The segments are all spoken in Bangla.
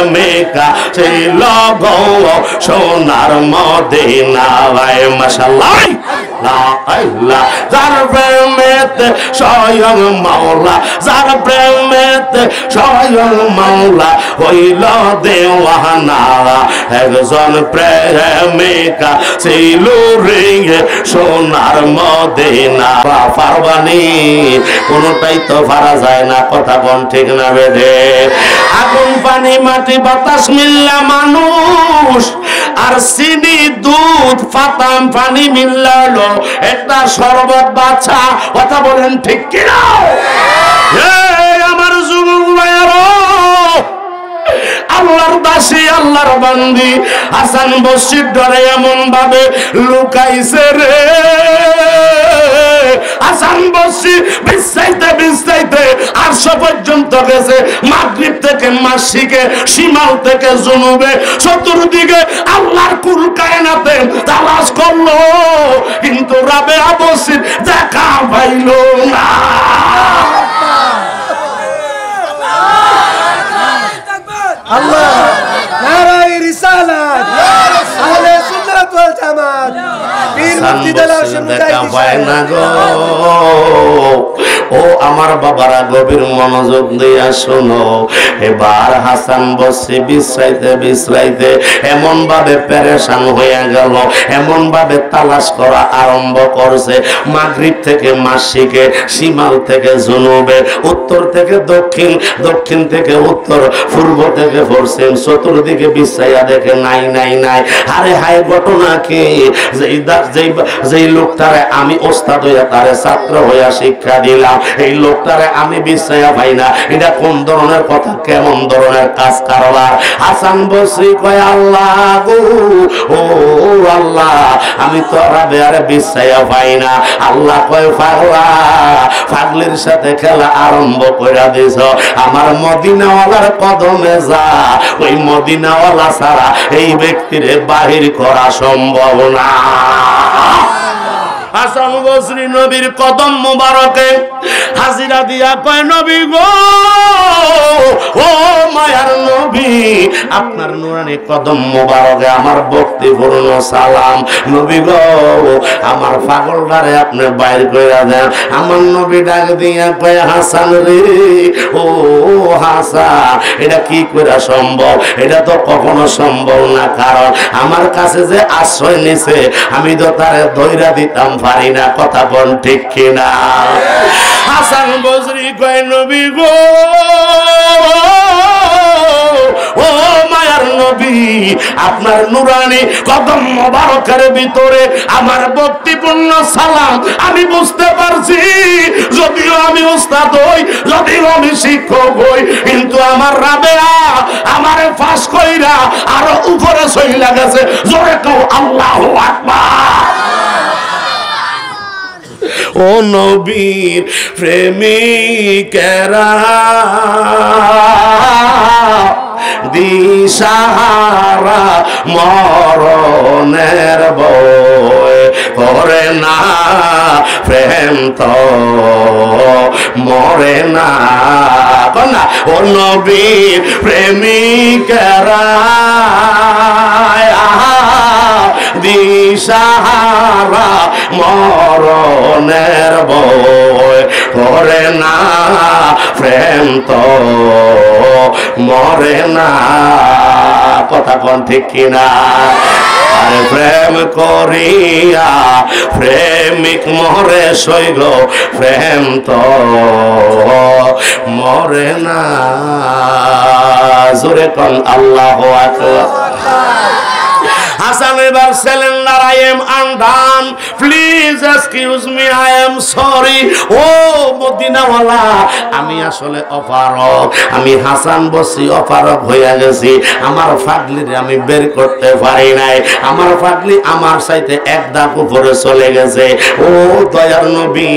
প্রেমিকা ছিল গো সোনার মদিনা। মাশাআল্লাহ যার প্রেমেতে স্বয়ং মাওলা, যার প্রেমেতে স্বয়ং মাওলা হইল দেওয়ানা। একজন প্রেমিকা ছিল রে সোনার মদিনা। পারবানি কোনটাই তো পারা যায় না, কথা কোন ঠিক না বেদে। আগুন পানি মাটি বাতাস মিল্লা মানুষ, আর চিনি দুধ পাতাম পানি মিল্লা হলো একটা শরবত বাচ্চা। কথা বলেন ঠিক কিনা? আমার যুবক ভাইয়ারা, আল্লাহর দাসী আল্লাহর বান্দি হাসান বসরির ডরে এমন ভাবে লুকাইছে রে। হাসান বসরি বিছাইতে বিছাইতে আরশ পর্যন্ত গেছে, মাগরিব থেকে মাসিকে, শিমাল থেকে জুনুবে, চতুর্দিকে আল্লাহর কুল কায়নাতে তালাশ করলো, কিন্তু রাবেয়া বসরির দেখা পাইল না। আল্লাহ নারায়ে রিসালাত, আহলে সুন্নাত ওয়াল জামাত, পীর মুফতি দেলাওয়ার দেখা পায় না গো। ও আমার বাবারা, গভীর মনোযোগ দিয়া শোনো। এবার হাসান বসরি বিশ্রাইতে বিশ্রাইতে এমন ভাবে পেরেশান হয়ে গেল, এমন ভাবে তালাশ করা আরম্ভ করছে। মাগরিব থেকে মাসিকে, শিমাল থেকে জুনুবে, উত্তর থেকে দক্ষিণ, দক্ষিণ থেকে উত্তর, পূর্ব থেকে পশ্চিম, চতুর্দিকে বিশ্রাইয়া দেখে নাই নাই নাই। আরে হায়, ঘটনা কি? যেই লোকটারে আমি ওস্তাদ হইয়া তারে ছাত্র হইয়া শিক্ষা দিলাম, এই লোকটারে আমি বিশ্বাস পাই না। এটা কোন ধরনের কথা, কেমন ধরনের কাজ কারবার? হাসান বসরি কয় আল্লাহ গো, ও আল্লাহ, আমি তো রাবেয়ারে বিশ্বাস পাই না। আল্লাহ কয় পাগলা, পাগলির সাথে খেলা আরম্ভ করে দিছ। আমার মদিনাওয়ালার কদমে যা, ওই মদিনাওয়ালা ছাড়া এই ব্যক্তিরে বাহির করা সম্ভব না। হাসান বসরি নবীর কদম মুবারকে হাজিরা দিয়া কয়, নবী গো, ও মায়ার নবী, আপনার নুরানি কদম মুবারকে আমার ভক্তিপূর্ণ সালাম। নবী গো, আমার পাগলটারে আপনি বাইর কইরা দেন। আমার নবী ডাক দিয়া কয়, হাসান রে, ও হাসান, এটা কি কইরা সম্ভব? এটা তো কখনো সম্ভব না, কারণ আমার কাছে যে আশ্রয় নিছে আমি তো তারে ধইরা দিতাম পারি না। কথা বল ঠিক কিনা? হাসান বসরি কয়, নবী গো, ও মায়ার নবী, আপনার নুরানি কদম মোবারকের ভিতরে আমার ভক্তিপূর্ণ সালাম। আমি বুঝতে পারছি, যদিও আমি উস্তাদ হই, যদিও আমি শিক্ষক হই, কিন্তু আমার রাবেয়া আমারে ফাঁস কইরা আরো উপরে চইলা গেছে। জোরে কও আল্লাহু আকবার। ও নবীর প্রেমিকেরা দিশাহারা মরণের বয় করে না, প্রেম তো মরে না। ও নবীর প্রেমিকেরা দিশাহারা মরণের বয় করে না, প্রেম তো মরে না। কথা কোন ঠিক কিনা? আরে প্রেম করিয়া প্রেমিক মরে সইল, প্রেম তো মরে না। জোরে কোন আল্লাহু আকবার। Hassan ever cylinder, I am undone. Please excuse me, I am sorry. Oh, মদিনাওয়ালা, আমি আসলে অপারক। আমি হাসান বসরি অপারক হইয়া গেছি। আমার ফাগলিরে আমি বের করতে পারি নাই। আমার ফাগলি আমার চাইতে এক ধাপ উপরে চলে গেছে। ও দয়ার নবী,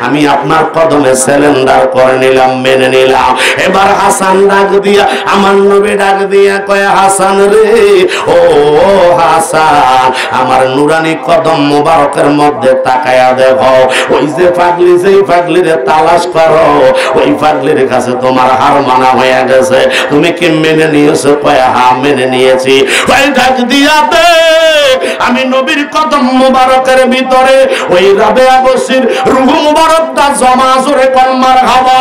আমি আপনার কদমে সিলিন্ডার করে নিলাম, মেনে নিলাম। এবার হাসান ডাক দিয়া, আমার নবী ডাক দিয়া কয়, হাসান রে, ও হাসান, আমার আমার নুরানি কদম মোবারকের মধ্যে তাকায়া দেখো, ওই যে পাগলি, যেই পাগলিরে তালাশ করো, ওই পাগলির কাছে তোমার হার মানা হয়ে গেছে। তুমি কি মেনে নিয়েছো? কয় হ্যাঁ মেনে নিয়েছি। ওই ডাক দিয়াতে আমি নবীর কদম মোবারকের ভিতরে ওই রাবেয়া বসির রূহ মোবারকটা জমা জোরে কোন মারহাবা।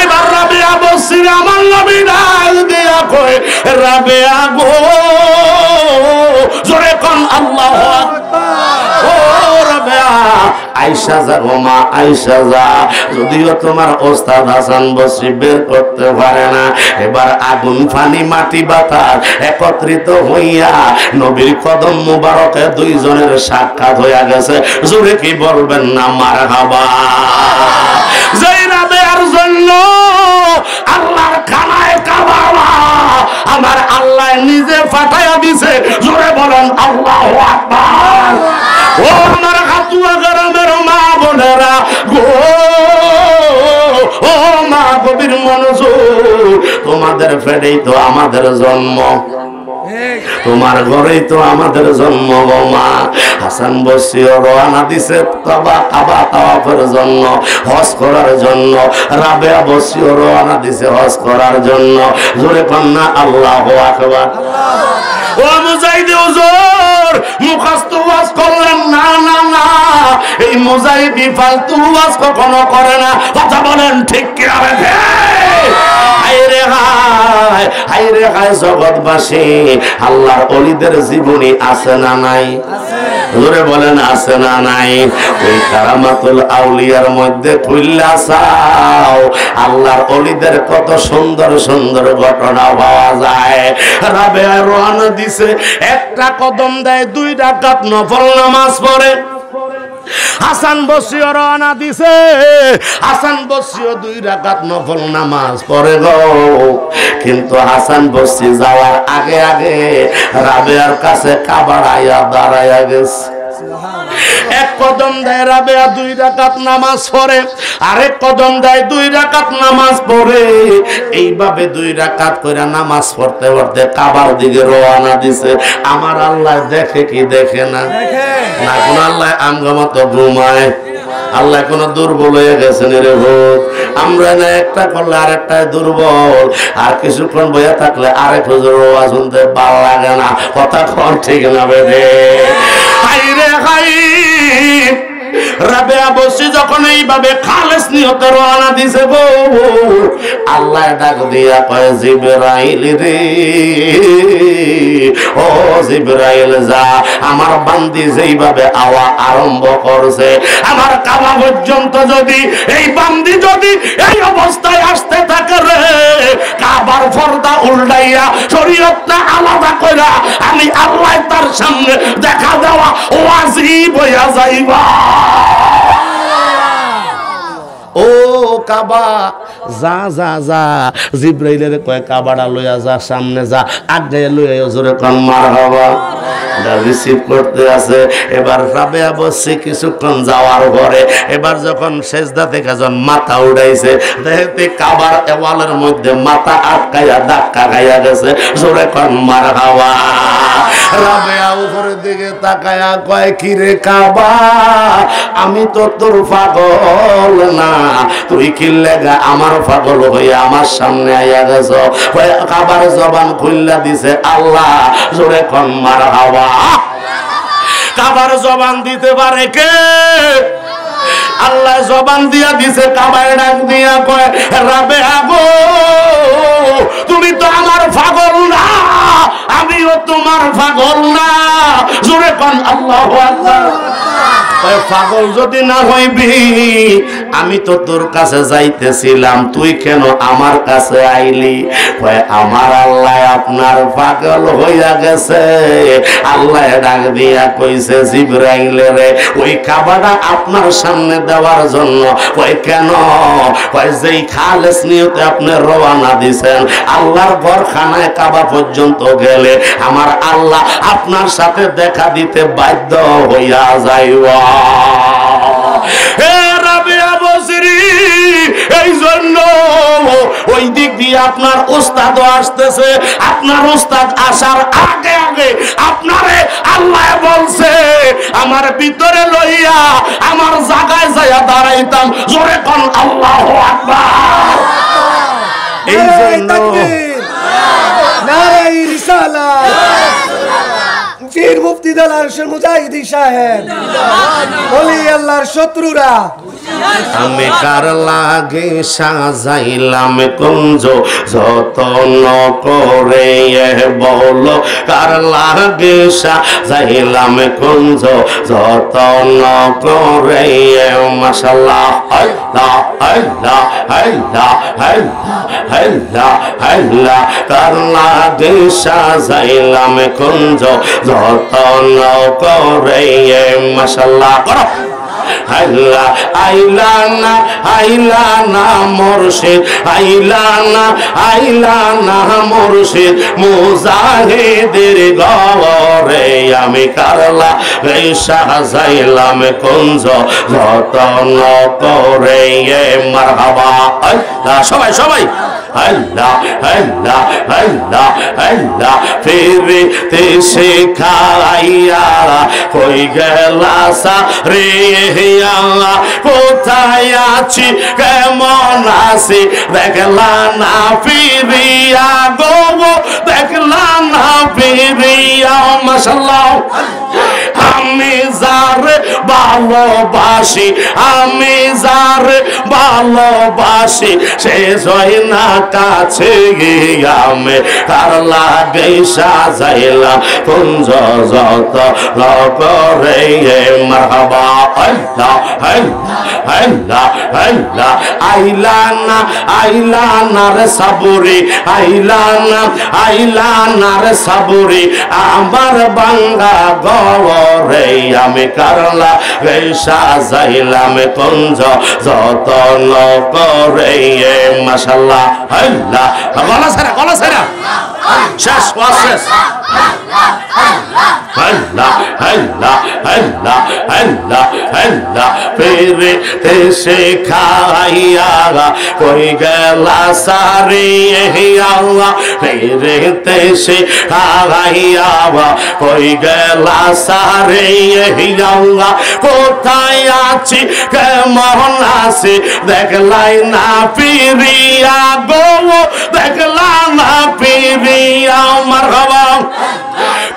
এবার রাবেয়া বসির আমার নবী ডাক দিয়া কয়, রাবেয়া গো, জোরে কোন আল্লাহু আকবার। ও রাবেয়া, আয়েশা যা গো মা, আয়েশা যা। যদিও তোমার ওস্তাদ হাসান বসরি বের করতে পারে না, এবার আগুন পানি মাটি বাতাস একত্রিত হইয়া নবীর কদম মুবারকে দুইজনের সাক্ষাৎ হইয়া গেছে। জোরে কি বলবেন না মারহাবা। যেই রাবেয়ার জন্য আল্লাহর খানায় কাবা আমার আল্লাহ নিজে ফাটাইয়া দিছে। জোরে বলেন আল্লাহু আকবার। ও আমার হাতুয়া গরমের মা বোনেরা গো, ও মা গভীর মনোযোগ, তোমাদের ফেরেই তো আমাদের জন্ম, তোমার ঘরেই তো আমাদের জন্ম গো মা। হাসান বসরিও রওনা দিছে কাবা তাওয়াফের জন্য, হজ করার জন্য। রাবেয়া বসরিও রওনা দিছে হজ করার জন্য। জোরে কন্যা আল্লাহু আকবার। ও মুজাহিদ হুজুর, মুখস্থ ওয়াজ করলেন না, না না, এই মুজাহিদি ফালতু ওয়াজ কখনো করে না। কথা বলেন ঠিক কি হবে? হায়রে হায়, হায়রে হায় জগৎবাসী, আল্লাহর ওলিদের জীবনী আছে না নাই? জোরে বলেন আছে না নাই? ওই কারামাতুল আউলিয়ার মধ্যে খুললা চাও, আল্লাহর ওলিদের কত সুন্দর সুন্দর ঘটনা পাওয়া যায়। রাবেয়া রওনা দিছে, একটা কদম দেয়, 2 রাকাত নফল নামাজ পড়ে। হাসান বসরিও রওনা দিছে, হাসান বসরিও 2 রাকাত নফল নামাজ পড়ে গো। কিন্তু হাসান বসরি যাওয়ার আগে আগে রাবেয়ার কাছে কাবার আয়া দাঁড়ায়া গেছে। এক কদম দেয় রাবেয়া 2 রাকাত নামাজ পড়ে, আরেক কদম দেয় 2 রাকাত নামাজ পড়ে। এইভাবে 2 রাকাত করে নামাজ পড়তে পড়তে কাবার দিকে রওনা দিছে। আমার আল্লাহ দেখে কি দেখে না? না কোন আল্লাহ আমগমতো ঘুমায়? আল্লাহ কোন দুর্বল হয়ে গেছেন রে ভূত? আমরা না একটা করলে আরেকটাই দুর্বল, আর কিছুক্ষণ বইয়া থাকলে আরেক হুজুর ওয়াজ শুনতে ভালো লাগে না। কথা কোন ঠিক না বেদে? হাইরে হাই, রাবেয়া বসরি যখন এইভাবে খালেস নিয়তে রওনা দিছে গো, আল্লাহ ডাক দিয়া কয়, জিবরাইল রে, ও জিবরাইল যা, আমার বান্দি যেইভাবে আওয়া আরম্ভ করছে আমার কাবা পর্যন্ত, যদি এই বান্দি যদি এই অবস্থায় আসতে থাকে রে, কাবার পর্দা উল্টাইয়া শরীয়তটা আলাদা কইরা আমি আল্লাহ তার সামনে দেখা দেওয়া ওয়াজিব হইয়া যাইবা। ও কাবা যা যা যা, জিবরাইলের কয় কাবাটা লইয়া যা, সামনে যা, আগে লইয়া জোরে কোন মারহাবা। রিসিভ করতে আছে। এবার রাবেয়া বসরি কিছুক্ষণ যাওয়ার পরে এবার যখন সেজদা থেকে যখন মাথা উঠাইছে, দেখতে কাবার দেওয়ালের মধ্যে মাথা আটকাইয়া ধাক্কা খাইয়া গেছে। জোরে কোন মারহাবা। রাবেয়া উপরের দিকে তাকায়া কয়, কি রে কাবা, আমি তো তোর পাগল না, তুই কি লাগা আমার পাগল হয়ে আমার সামনে আইয়া গেছ? কাবার জবান খুললা দিছে আল্লাহ। জোরে কোন মারহাবা। কাবার জবান দিতে পারে কে? আল্লাহ জবান দিয়া দিছে। কাবায় ডাক দিয়া কয়, রাবেয়া গো, তুমি তো আমার পাগল না, আমিও তোমার পাগল না। জোরে কোন আল্লাহু আকবার। পাগল যদি না হইবি, আমি তো তোর কাছে যাইতেছিলাম, তুই কেন আমার কাছে আইলি? আমার আল্লাহ আপনার পাগল হইয়া গেছে। আল্লাহ ডাক দিয়া কইছে, জিবরাইল রে, ওই কাবাটা আপনার সামনে দেওয়ার জন্য। কই কেন? কই যেই খালেস নিয়তে আপনি রওনা দিছেন, আল্লাহর ঘরখানায় কাবা পর্যন্ত গেলে আমার আল্লাহ আপনার সাথে দেখা দিতে বাধ্য হইয়া যাইবা। হে রাবেয়া বসরি, এই জন্য ওই দিক দিয়ে আপনার উস্তাদও আসতেছে। আপনার উস্তাদ আসার আগে আগে আপনারে আল্লাহ বলছে আমার ভিতরে লইয়া আমার জায়গায় যাইয়া দাঁড়াইতাম। জোরে কোন আল্লাহু আকবার। এই জন্য নারাই রিসালাত পীর মুফতি দেলার মুজাহিদি সাহেব ওলি আল্লাহর শত্রুরা আমি কার লাগে সাজাইলাম কুঞ্জ যতন করে বলো কার লাগে সাজাইলাম কুঞ্জ যতন করে মাশাআল্লাহ আল্লাহ আল্লাহ আল্লাহ আল্লাহ আল্লাহ আল্লাহ কার লাগে সাজাইলাম কুঞ্জ যতন করে মাশাআল্লাহ করো আইলা আইলানা আইলানা মুর্শিদ আইলানা আইলানা মুর্শিদ মুজাহিদের গরে আমি কারলা এই সাজাইলাম কুঞ্জ যতন করে মারহাবা আল্লাহ সবাই সবাই আল্লাহ আল্লাহ আল্লাহ আল্লাহ ফিরতে শেখাইয়া কই গেলা সারে আল্লাহ কোথায় আছি কেমন আছি দেখলা না ফিরিয়া গো দেখলা না ফিরিয়া মাশাআল্লাহ আমি যারে ভালোবাসি আমি যারে ভালোবাসি সে জয় না কাছে আমি কার লাগে সাজাইলাম কুঞ্জ যত করে মারহাবা আল্লাহ আল্লাহ আল্লাহ আল্লাহ আইলানা আইলানা রে সাবুরি আইলানা আইলানা রে সাবুরি আমার বাঙ্গা গরে আমি কারলা রে সাজাইলাম কুঞ্জ যতন করে মাশাআল্লাহ আল্লাহ গলা সারা শেষ শেষ আল্লাহ আল্লাহ আল্লাহ আল্লাহ আল্লাহ ফিরে এসে খাইয়া কই গেলা সারি আল্লাহ ফিরে এসে খাইয়া কই গেলা সারি আল্লাহ কোথায় আছি কেমন আছি দেখলাই না ফিরিয়া গো দেখলা না ফিরিয়া মারহাবা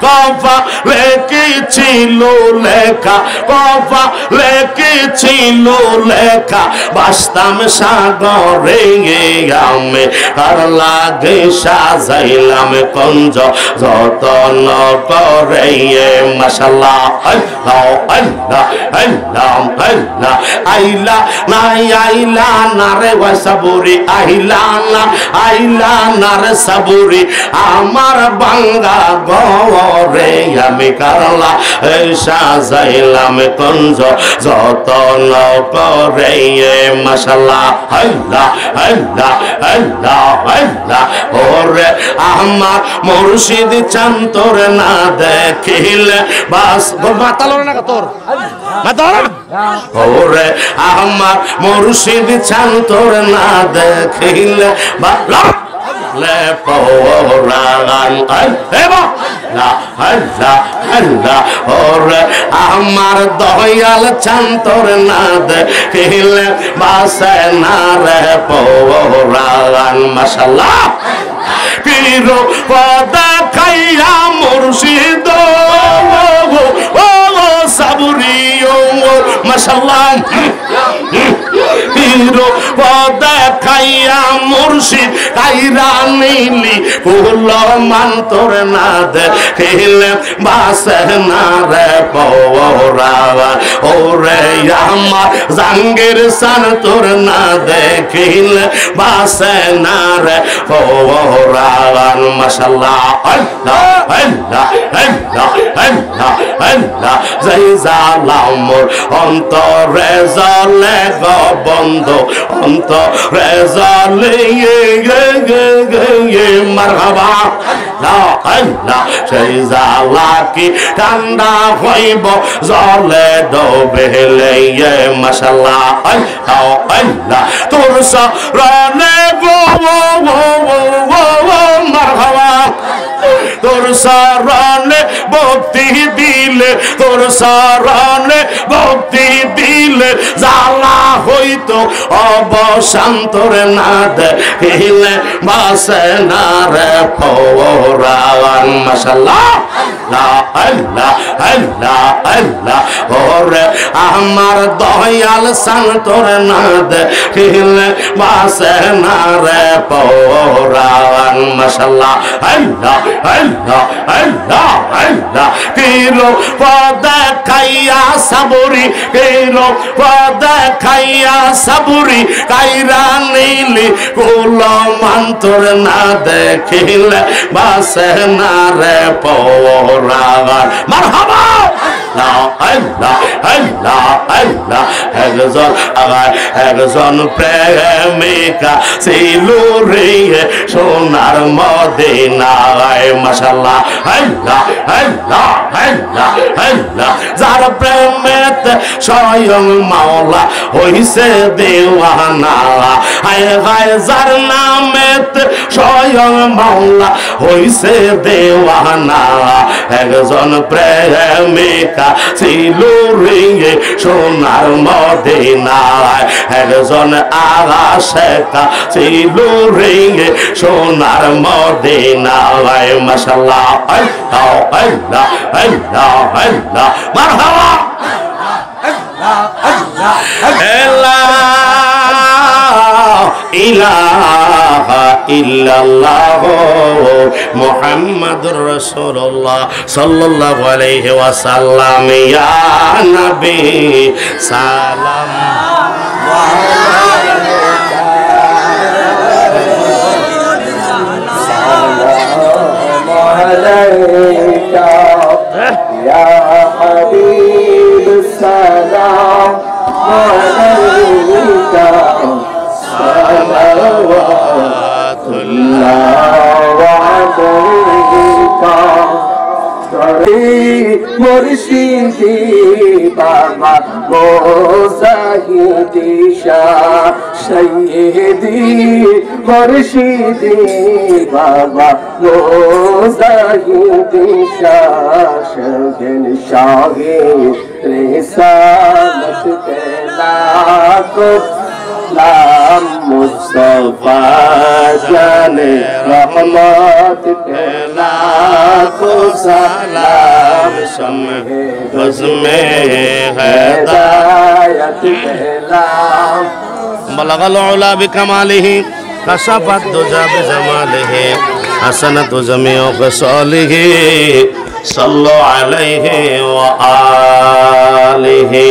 কফা লেখেছিল লেখা কফা লেখেছিল লেখা বাস্তাম সাগরে আমি আর লাগে সাজাইলাম কুঞ্জ যতন করে মাশাআল্লাহ আল্লাহ আল্লাহ আল্লাহ আল্লাহ আইলা নাই আইলা না রে সাবুরি আইলা না রে সাবুরি আমার বাঙ্গা গরে আমি কারলা সাজাইলাম কুঞ্জ যতন করে মাশাআল্লাহ আল্লাহ আল্লাহ আল্লাহ আল্লাহ ওরে আমার মুর্শিদ চান্তর না দেখিলে বাস মাতালো না তোর মাতালো ওরে আমার মুর্শিদ চান্তর না দেখিলে বা le poran eba la Allah Allah ore আমার দয়াল চান্তর না দেখিলে বাসে না রে পোরান মাশাআল্লাহ পীরো পদা খাইয়া মুর্শিদ ও সাবুরি ও মাশাআল্লাহ পীরো পদা খাইয়া মুর্শিদ কাইরা নীলি কুল মান্তর না দেখিলে বাসে না রে পোরা ওরে আমার জাঙ্গির সান্তর না দেখিলে বাসে না রে পোরা মাশাআল্লাহ আল্লাহ আল্লাহ আল্লাহ আল্লাহ আল্লাহ যাই জালাম মোর অন্তরে জলে গো বন্ধু বন্ধ অন্তরে জ্বলে মারহাবা লা আল্লাহ সেই জ্বালা কি ঠান্ডা হইব জলে ডুবেলে মাশাআল্লাহ আল্লাহ আল্লাহ তোর শরণে গো মারহাবা তোর শরণে ভক্তি দিলে তোর শরণে ভক্তি দিলে জ্বালা হইতো অবসান তোর না দেখিলে বাসে না রে পরাণ মাশাআল্লাহ লা আল্লাহ আল্লাহ আল্লাহ ওরে আমার দয়াল সান তোর না দেখিলে বাসে না রে পরাণ মাশাআল্লাহ আল্লাহ আল্লাহ আল্লাহ আল্লাহ কিলো পদে খাইয়া সাবরি কিলো পদে খাইয়া সাবরি কাইরা নীলি কুলো মন্তর না দেখিলে বাসে না রে পরাণ মারহাবা লা আল্লাহ আল্লাহ আল্লাহ একজন প্রেমিকা ছিল রে সোনার মদিনায় মাশাআল্লাহ আল্লাহ আল্লাহ আল্লাহ আল্লাহ যার প্রেমেতে স্বয়ং মাওলা হইছে দেওয়ানা হায় হায় যার নামেতে স্বয়ং মাওলা হইছে দেওয়ানা একজন প্রেমিকা ছিল রে সোনার মদিনায় একজন আশিকা ছিল রে সোনার মদিনায় মাশাআল্লাহ আল্লাহ আল্লাহ আল্লাহ আল্লাহ মারহাবা লা ইলাহা ইল্লাল্লাহ মুহাম্মাদুর রাসূলুল্লাহ সাল্লাল্লাহু আলাইহি ওয়াসাল্লাম ইয়া নবী সালাম আলাইকা ইয়া হাবিব সালাম আলাইকা মুর্শিদি বাবা মোজাহিদি শাহ সৈয়দি মুর্শিদি বাবা মোজাহিদি শাহ শহীদ শাহে রিসালত কে লাখো नाम मुस्तफा जाने रहमत के लाखों सलाम शम्हे बज़्मे हिदायत के नाम बलगल उला बिकमालिही कशफत दुजा बिजमालिही हसनत जमीउ खसालिही सल्लल्लाहु अलैहि व आलिही